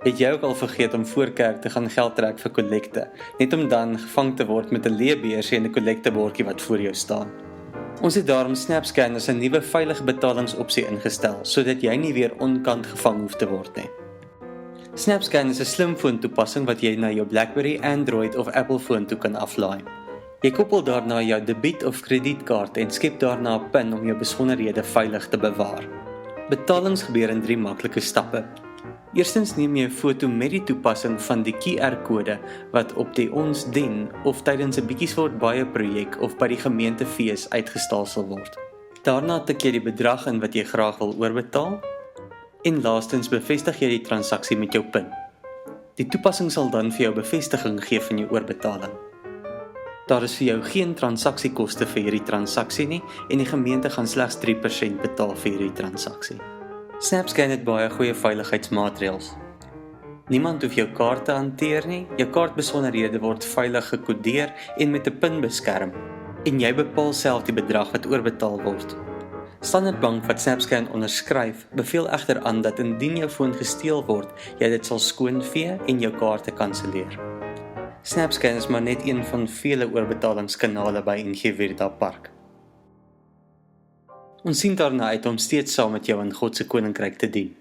Het jy ook al vergeet om voor kerk te gaan geld trek vir kollekte, net om dan gevang te word met 'n leebeursie en 'n kollektebordjie wat voor jou staan? Ons het daarom SnapScan as 'n nuwe veilige betalingsopsie ingestel, sodat jy nie weer onkant gevang hoef te word nie. SnapScan is 'n slimfoon toepassing wat jy na jou BlackBerry, Android of Apple foon toe kan aflaai. Jy koppel daarna jou debiet- of kredietkaart en skep daarna 'n PIN om jou besonderhede veilig te bewaar. Betalings gebeur in 3 maklike stappe. Eerstens neem jy 'n foto met die toepassing van die QR-kode wat op die Ons Dien of tydens 'n bietjies word baie projek of by die gemeentefees uitgestaal sal word. Daarna tik jy die bedrag in wat jy graag wil oorbetaal en laastens bevestig jy die transaksie met jou PIN. Die toepassing sal dan vir jou bevestiging gee van jou oorbetaling. Daar is vir jou geen transaksiekoste vir hierdie transaksie nie en die gemeente gaan slegs 3% betaal vir hierdie transaksie. SnapScan het baie goeie veiligheidsmaatreëls. Niemand hoef jou kaart te hanteer nie, jou kaartbesonderhede word veilig gekodeer en met 'n PIN beskerm, en jy bepaal self die bedrag wat oorbetaal word. Standard Bank wat SnapScan onderskryf, beveel egter aan dat indien jou foon gesteel word, jy dit sal skoonvee en jou kaarte kanselleer. SnapScan is maar net een van vele oorbetalingskanale by NG Virda Park. Ons sien daarna uit om steeds saam met jou in God se koninkryk te dien.